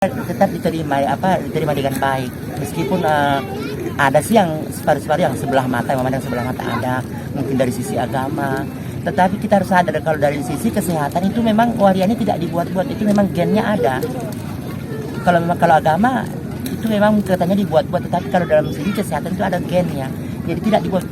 tetap diterima dengan baik, meskipun ada sih yang separuh-separuh yang sebelah mata, yang memandang sebelah mata, ada mungkin dari sisi agama, tetapi kita harus sadar kalau dari sisi kesehatan itu memang warianya tidak dibuat-buat, itu memang gennya ada. Kalau agama itu memang katanya dibuat-buat, tetapi kalau dalam segi kesehatan itu ada gennya, jadi tidak dibuat.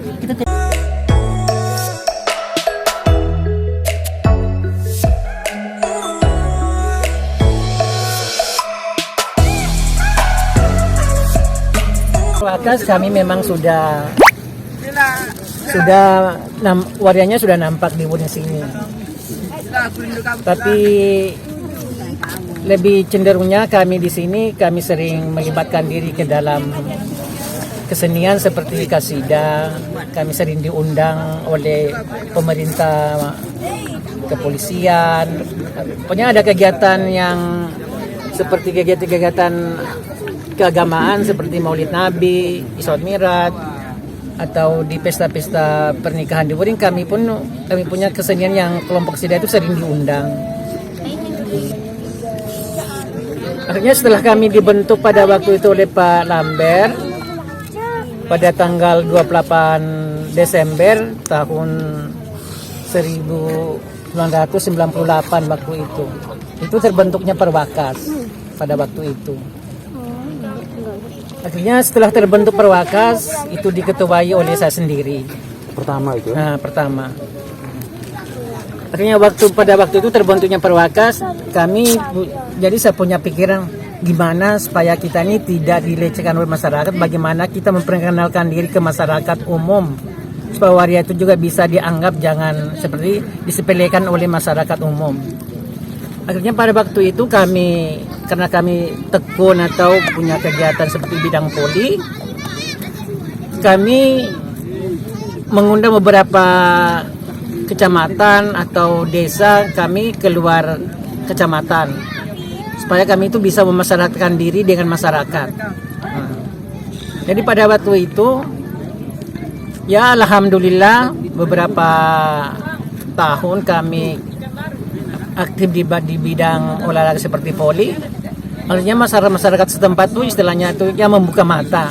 Wakas kami memang warianya sudah nampak di Wuring sini. Tapi lebih cenderungnya kami di sini sering melibatkan diri ke dalam kesenian seperti kasida. Kami sering diundang oleh pemerintah, kepolisian. Pokoknya ada kegiatan yang seperti kegiatan keagamaan seperti Maulid Nabi, Isra Mi'raj, atau di pesta-pesta pernikahan di Wuring kami punya kesenian yang kelompok kasida itu sering diundang. Akhirnya setelah kami dibentuk pada waktu itu oleh Pak Lambert pada tanggal 28 Desember tahun 1998 waktu itu terbentuknya Perwakas pada waktu itu. Akhirnya setelah terbentuk Perwakas itu diketuai oleh saya sendiri. Pertama itu? Pertama. Akhirnya pada waktu itu terbentuknya Perwakas, jadi saya punya pikiran gimana supaya kita ini tidak dilecehkan oleh masyarakat, bagaimana kita memperkenalkan diri ke masyarakat umum supaya waria itu juga bisa dianggap jangan seperti disepelekan oleh masyarakat umum. Akhirnya pada waktu itu karena kami tekun atau punya kegiatan seperti bidang poli, kami mengundang beberapa kecamatan atau desa kami keluar kecamatan supaya kami itu bisa memasyarakatkan diri dengan masyarakat. Jadi pada waktu itu ya alhamdulillah beberapa tahun kami aktif di bidang olahraga seperti voli. Artinya masyarakat setempat tuh istilahnya itu ya membuka mata.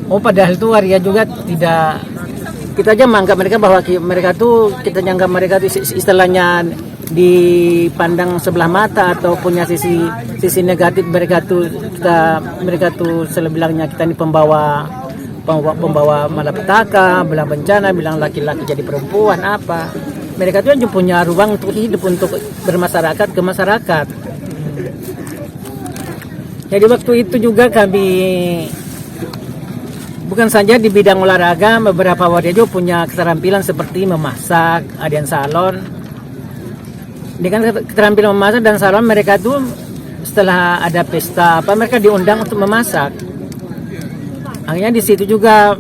Padahal itu waria juga tidak, kita aja menganggap mereka bahwa kita anggap mereka itu istilahnya dipandang sebelah mata atau punya sisi negatif. Mereka tuh selalu bilangnya kita ini pembawa malapetaka, bilang bencana, bilang laki-laki jadi perempuan apa. Mereka tuh punya ruang untuk hidup, untuk bermasyarakat ke masyarakat. Jadi waktu itu juga kami bukan saja di bidang olahraga, beberapa waria juga punya keterampilan seperti memasak, ada yang salon. Dengan keterampilan memasak dan salon, mereka tuh setelah ada pesta mereka diundang untuk memasak. Akhirnya di situ juga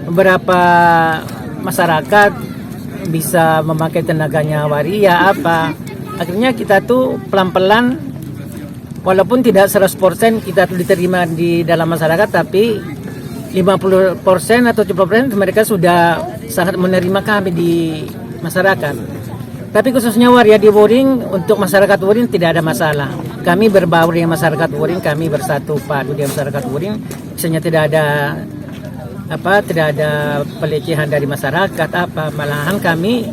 beberapa masyarakat bisa memakai tenaganya waria akhirnya kita tuh pelan-pelan walaupun tidak 100% kita tuh diterima di dalam masyarakat, tapi 50% atau 70% mereka sudah sangat menerima kami di masyarakat. Tapi khususnya waria di Wuring, untuk masyarakat Wuring tidak ada masalah. Kami berbaur dengan masyarakat Wuring, kami bersatu padu dengan masyarakat Wuring. Misalnya tidak ada pelecehan dari masyarakat malahan kami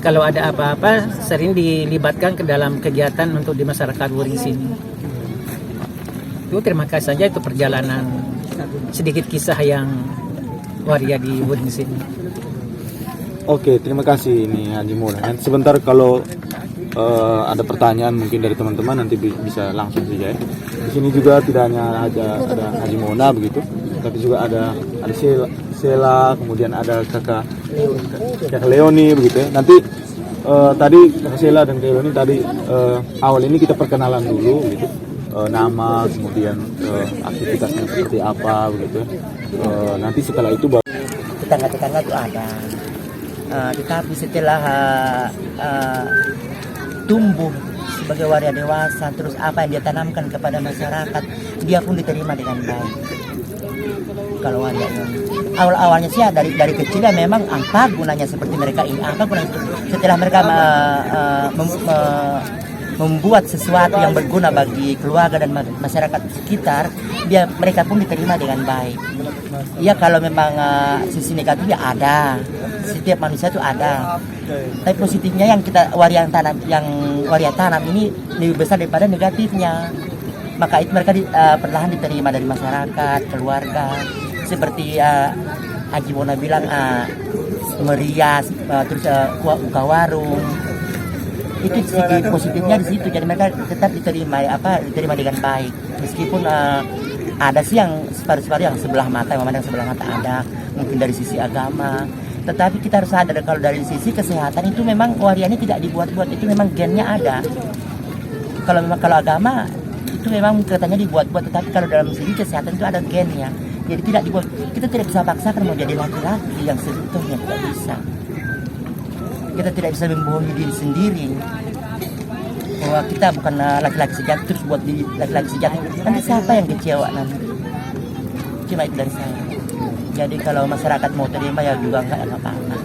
kalau ada apa-apa sering dilibatkan ke dalam kegiatan untuk di masyarakat Wuring sini. Itu terima kasih saja, itu perjalanan sedikit kisah yang waria di Wuring sini. Oke, terima kasih ini Haji Mura. Nanti sebentar kalau ada pertanyaan mungkin dari teman-teman nanti bisa langsung saja ya. Di sini juga tidak hanya ada Haji Mona begitu, tapi juga ada Sela, kemudian ada kakak Leoni begitu ya. Nanti tadi kakak Sela dan kakak Leoni tadi awal ini kita perkenalan dulu begitu, nama kemudian aktivitasnya seperti apa begitu. Nanti setelah itu baru Tetangga-tetangga itu ada, tetapi setelah tumbuh sebagai waria dewasa, terus apa yang dia tanamkan kepada masyarakat, dia pun diterima dengan baik. Kalau waria awal-awalnya sih dari kecil ya memang apa gunanya seperti mereka ini, apa gunanya setelah mereka membuat sesuatu yang berguna bagi keluarga dan masyarakat sekitar, mereka pun diterima dengan baik. Ya kalau memang sisi negatifnya ada, setiap manusia itu ada. Tapi positifnya yang waria tanam ini lebih besar daripada negatifnya. Maka itu mereka perlahan diterima dari masyarakat, keluarga. Seperti Haji Mona bilang merias, terus buka warung. Itu segi positifnya di situ. Jadi mereka tetap diterima dengan baik. Meskipun ada sih yang separuh-separuh yang sebelah mata, yang memandang sebelah mata ada, mungkin dari sisi agama. Tetapi kita harus sadar kalau dari sisi kesehatan itu memang waria ini tidak dibuat-buat, itu memang gennya ada. Kalau agama itu memang katanya dibuat-buat, tetapi kalau dalam segi kesehatan itu ada gennya. Jadi tidak dibuat. Kita tidak bisa paksakan mau jadi laki-laki yang sebetulnya tidak bisa. Kita tidak bisa membohongi diri sendiri bahwa kita bukan laki-laki sejati terus buat diri laki-laki sejati. Nanti siapa yang kecewa nanti? Cuma itu dari saya. Jadi kalau masyarakat mau terima ya juga enggak apa-apa.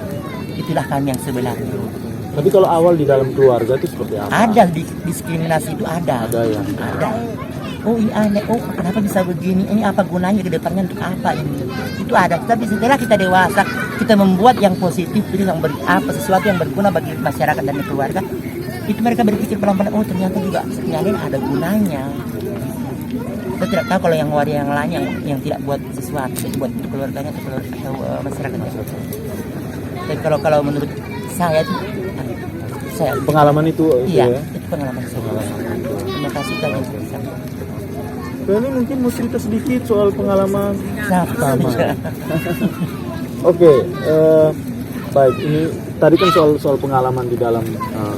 Itulah kami yang sebenarnya. Tapi kalau awal di dalam keluarga itu seperti apa? Ada diskriminasi itu ada. Ada yang ada. Oh ini aneh, oh kenapa bisa begini? Ini apa gunanya ke depannya untuk apa ini? Itu ada. Tapi setelah kita dewasa, kita membuat yang positif, yang sesuatu yang berguna bagi masyarakat dan keluarga. Itu mereka berpikir pelan-pelan, oh ternyata juga yang ini ada gunanya. Kita tidak tahu kalau yang waria yang lain yang tidak buat sesuatu, buat keluarganya atau masyarakatnya. Tapi kalau menurut saya itu, pengalaman itu iya, ya? itu pengalaman saya. Terima kasih banyak. Ini mungkin mau cerita sedikit soal pengalaman sama. Oke, baik. Ini tadi kan soal pengalaman di dalam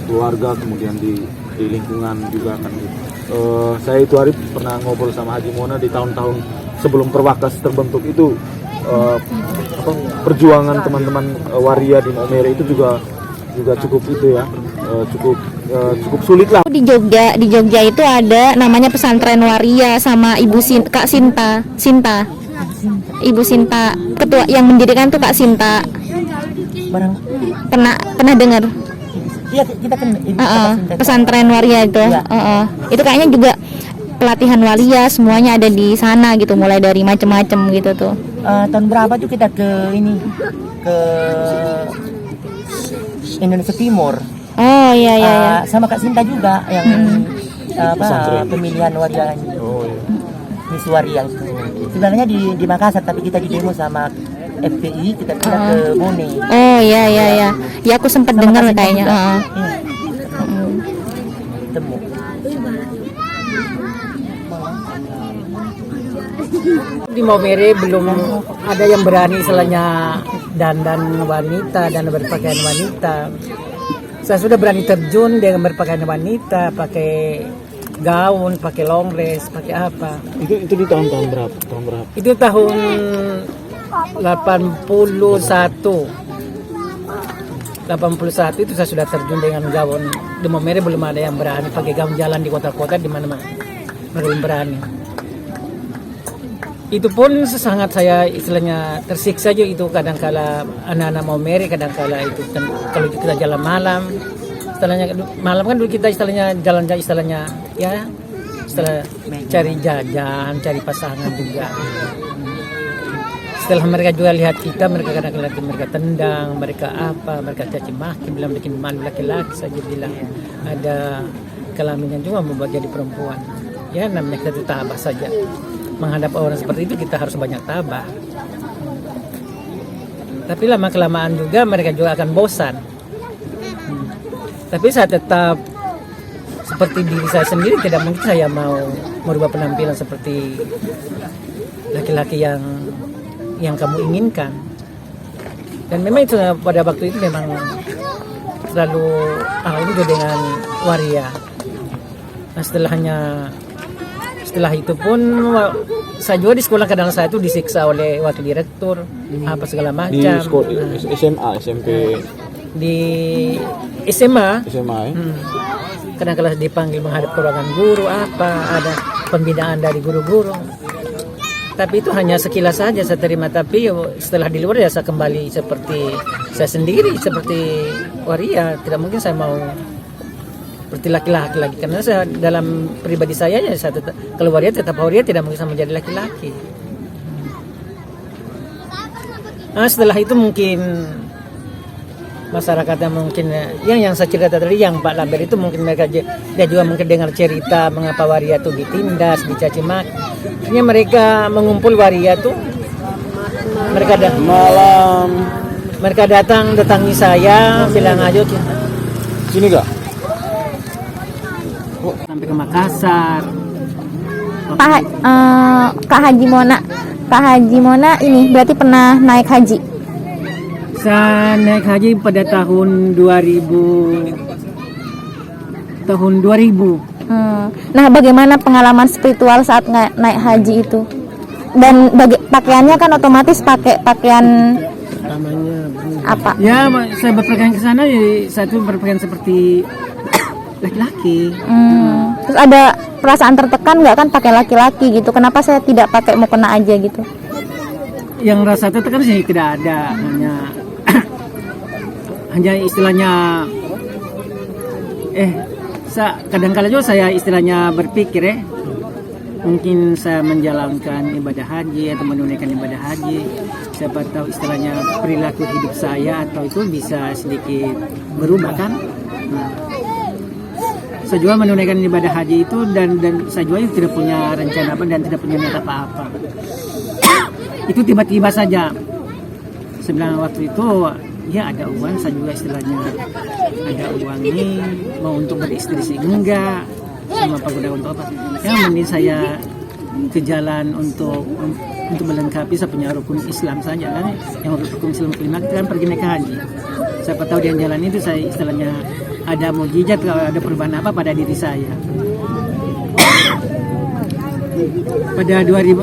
keluarga, kemudian di lingkungan juga kan. Saya itu hari pernah ngobrol sama Haji Mona di tahun-tahun sebelum Perwakas terbentuk itu. Perjuangan teman-teman waria di Maumere itu juga cukup itu ya, cukup sulit lah. Di Jogja itu ada namanya pesantren waria sama Kak Sinta. Ibu Sinta, ketua yang mendirikan tuh Kak Sinta. Pernah dengar? Iya, kita kan pesantren waria itu. Ya. Itu kayaknya juga pelatihan waria semuanya ada di sana gitu, mulai dari macem-macem gitu tuh. Tahun berapa tuh kita ke Indonesia Timur. Oh iya. Sama Kak Sinta juga yang pemilihan waria. Oh iya. Miss Waria. Sebenarnya di Makassar, tapi kita di demo sama FPI, kita pindah ke Bone. Oh iya. Ya aku sempat dengar kayaknya. Temu. Di Maumere belum ada yang berani istilahnya dandan wanita dan berpakaian wanita. Saya sudah berani terjun dengan berpakaian wanita, pakai gaun, pakai long dress, pakai apa. Itu di tahun berapa? Itu tahun 81 itu saya sudah terjun dengan gaun. Di Maumere belum ada yang berani pakai gaun jalan di kota-kota di mana-mana. Belum berani. Itu pun sangat saya istilahnya tersiksa juga itu kadang-kala anak-anak Maumere kadang-kala itu kalau kita jalan malam istilahnya malam kan dulu kita istilahnya jalan istilahnya ya setelah cari jajan, cari pasangan juga. Setelah mereka juga lihat kita, mereka kadang-kadang mereka tendang, mereka apa, mereka caci maki, bilang bikin malu laki-laki saja bilang ada kelaminnya juga membuat jadi perempuan. Ya namanya kita tabah saja. Menghadap orang seperti itu kita harus banyak tabah. Tapi lama-kelamaan juga mereka juga akan bosan. Tapi saya tetap seperti diri saya sendiri, tidak mungkin saya mau merubah penampilan seperti laki-laki yang kamu inginkan. Dan memang itu pada waktu itu memang selalu juga dengan waria. Nah setelah itu pun saya juga di sekolah kadang saya itu disiksa oleh wakil direktur apa segala macam. Di sekolah, SMA, SMP. Di SMA ya? Kadang-kadang dipanggil menghadap ke ruangan guru apa, ada pembinaan dari guru-guru. Tapi itu hanya sekilas saja saya terima, tapi setelah di luar ya saya kembali seperti saya sendiri, seperti waria. Tidak mungkin saya mau seperti laki-laki lagi, karena dalam pribadi saya ya saya kalau waria tetap waria, tidak bisa menjadi laki-laki. Nah, setelah itu mungkin masyarakatnya mungkin yang saya cerita tadi, yang Pak Lambert itu mungkin mereka dia juga mungkin dengar cerita mengapa waria itu ditindas, dicaci maki. Akhirnya mereka mengumpul waria tuh, mereka datangi saya, bilang aja Sini gak? sampai ke Makassar. Kak Haji Mona ini berarti pernah naik haji. Saya naik haji pada tahun 2000. Nah, bagaimana pengalaman spiritual saat naik haji itu? Dan pakaiannya kan otomatis pakai pakaian apa? Ya, saya berpakaian ke sana, ya, saya tuh berpakaian seperti laki-laki. Terus ada perasaan tertekan nggak kan pakai laki-laki gitu? Kenapa saya tidak pakai mukena aja gitu? Yang rasa tertekan sih tidak ada, hanya istilahnya kadang-kala juga saya istilahnya berpikir mungkin saya menjalankan ibadah haji atau menunaikan ibadah haji, siapa tahu istilahnya perilaku hidup saya atau itu bisa sedikit berubah kan. Saya juga menunaikan ibadah haji itu dan saya juga tidak punya rencana apa dan tidak punya niat apa-apa. Itu tiba-tiba saja sebenarnya waktu itu ya ada uang, saya juga istilahnya ada uang nih, mau untuk beristri sih enggak, sama pagoda untuk apa ya, mending saya ke jalan untuk melengkapi saya punya rukun Islam saja kan. Yang rukun Islam kelima kita kan pergi naik haji, siapa tahu di jalan itu saya istilahnya ada mukjizat, ada perubahan apa pada diri saya. Pada 2000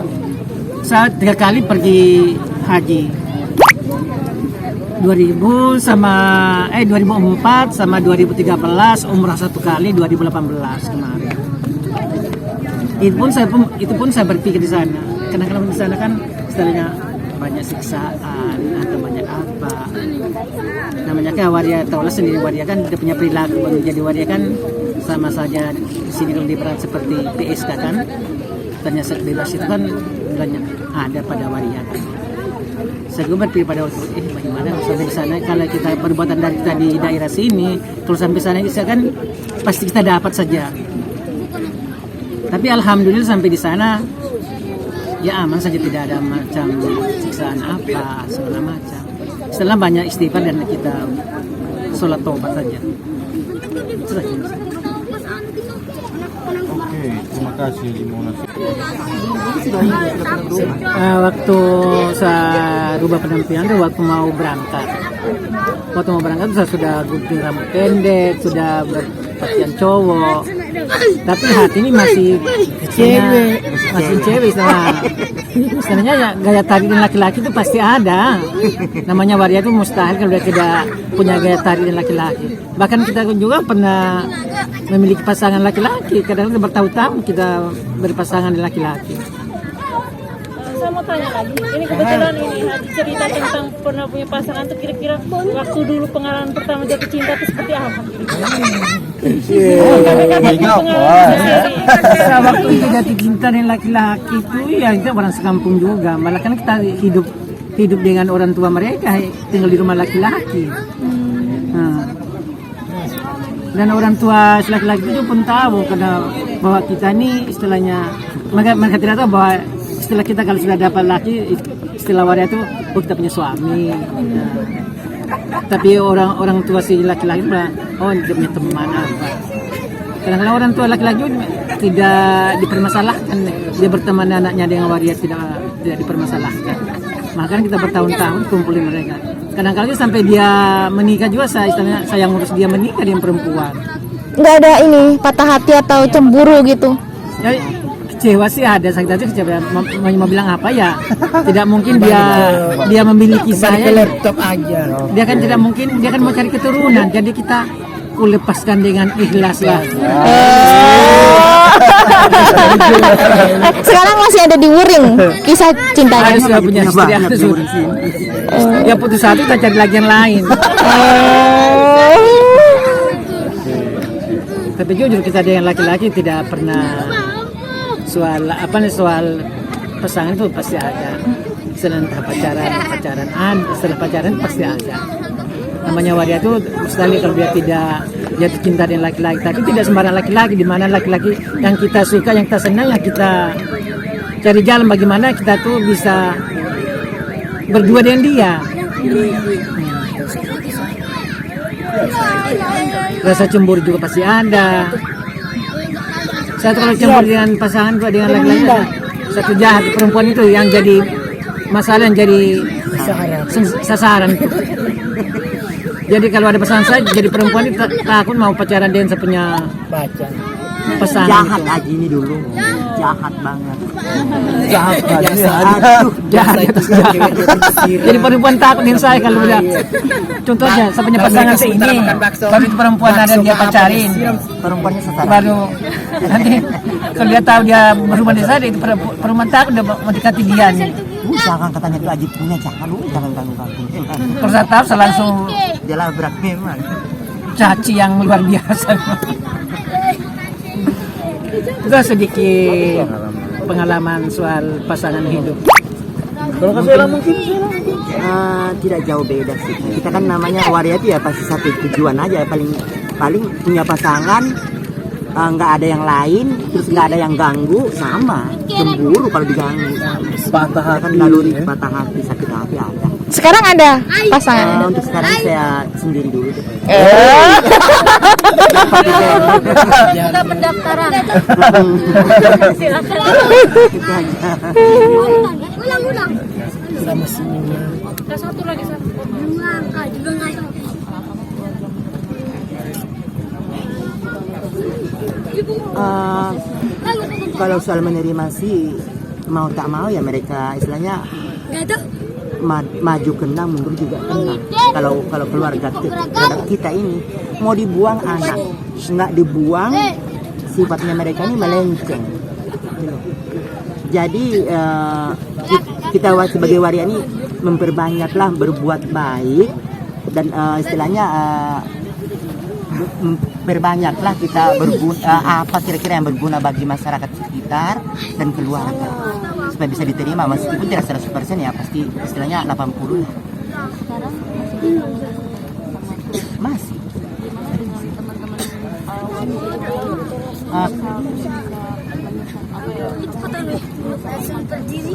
saya 3 kali pergi haji, 2004 sama 2013, umrah 1 kali 2018 kemarin. Itu pun saya berpikir di sana, karena kalau di sana kan istilahnya banyak siksaan atau banyak apa. Namanya kan waria, taulah sendiri waria kan dia punya perilaku menjadi waria kan sama saja di sini kalau diperan seperti PSK kan. Tanya seks bebas itu kan banyak ada pada waria kan. Saya juga berpikir pada waktu bagaimana sampai di sana kalau kita perbuatan dari kita di daerah sini, kalau sampai sana kan pasti kita dapat saja. Tapi alhamdulillah sampai di sana ya aman saja, tidak ada macam siksaan apa segala macam. Setelah banyak istighfar dan kita sholat taubat saja. Itu saja. Oke, terima kasih Limona. Waktu saya rubah penampilan itu waktu mau berangkat. Saya sudah gunting rambut pendek, sudah berpakaian cowok. Tapi hati ini masih cewek istilahnya ya, gaya tari dan laki-laki itu pasti ada. Namanya waria itu mustahil kalau dia tidak punya gaya tari dan laki-laki. Bahkan kita juga pernah memiliki pasangan laki-laki, kadang-kadang bertahun-tahun kita berpasangan dengan laki-laki. Saya mau tanya lagi, ini kebetulan ini cerita tentang pernah punya pasangan tuh, kira-kira waktu dulu pengalaman pertama jatuh cinta itu seperti apa? Waktu itu jatuh cinta dengan laki-laki itu ya kita orang sekampung juga, malah kan kita hidup dengan orang tua mereka, tinggal di rumah laki-laki. Dan orang tua laki-laki itu pun tahu karena bahwa kita ini istilahnya mereka tidak tahu bahwa istilah kita kalau sudah dapat laki, istilah waria itu kita punya suami. Tapi orang tua si laki-laki dia punya teman apa. Kadang-kadang orang tua laki-laki tidak dipermasalahkan, dia berteman anaknya dengan waria tidak dipermasalahkan. Makanya kita bertahun-tahun kumpulin mereka. Kadang-kadang sampai dia menikah juga saya ngurus dia menikah dengan perempuan. Nggak ada ini patah hati atau cemburu gitu? Ya, kecewa sih ada, sakit hati kecewa. Mau bilang apa ya? Tidak mungkin dia memiliki saya. Laptop aja. Dia kan tidak mungkin, dia kan mau cari keturunan. Jadi kita lepaskan dengan ikhlas lah. Sekarang masih ada di Wuring kisah cintanya. Ada sudah punya istri, ada sudah. Ya putus satu kita cari lagi yang lain. Tapi jujur kita dengan laki-laki tidak pernah soal pasangan itu pasti ada. Setelah pacaran setelah pacaran pasti ada. Namanya waria itu sekali kalau dia tidak jatuh cinta dengan laki-laki, tapi tidak sembarang laki-laki, di mana laki-laki yang kita suka, yang kita senang, yang kita cari jalan bagaimana kita tuh bisa berdua dengan dia. Rasa cemburu juga pasti ada. Satu kalau cemburu dengan pasangan, dengan laki-laki, satu jahat perempuan itu yang jadi masalah, yang jadi sasaran. Jadi kalau ada pasangan saya, jadi perempuan itu takut mau pacaran dengan saya punya pasangan. Jahat itu. aja ini dulu, jahat banget. Jahat itu jahat. Jadi perempuan takut dengan saya kalau udah. Contohnya saya punya pasangan ini, baru itu perempuan ada dia pacarin, Perempuannya sasaran. baru nanti kalau dia tahu dia berhubungan dengan saya, itu perempuan takut dia mau dekati dia nih. Jangan katanya itu Ajib punya, jangan lu, jangan ganggu-ganggu. Kalau saya tahu saya langsung Dia labrak memang. caci yang luar biasa. Itu sedikit pengalaman soal pasangan hidup. Kalau kasih mungkin Tidak jauh beda sih. Kita kan namanya waria itu ya pasti satu tujuan aja. Paling punya pasangan, nggak ada yang lain, terus nggak ada yang ganggu, sama cemburu kalau diganggu. patah hati. Kan naluri patah hati, sakit hati ada. Sekarang ada pasangan. Untuk sekarang saya sendiri dulu deh. Kita pendaftaran. Itu aja. Ulang. Satu lagi satu. Kalau soal menerima sih mau tak mau ya mereka istilahnya maju kena mundur juga kena. Kalau keluarga kita ini mau dibuang anak nggak dibuang, sifatnya mereka ini melenceng. Jadi kita sebagai waria ini memperbanyaklah berbuat baik dan istilahnya berbanyaklah kita berguna, apa kira-kira yang berguna bagi masyarakat sekitar dan keluarga supaya bisa diterima meskipun tidak 100% ya, pasti istilahnya 80 lah. Masih Itu foto lu. Berdiri.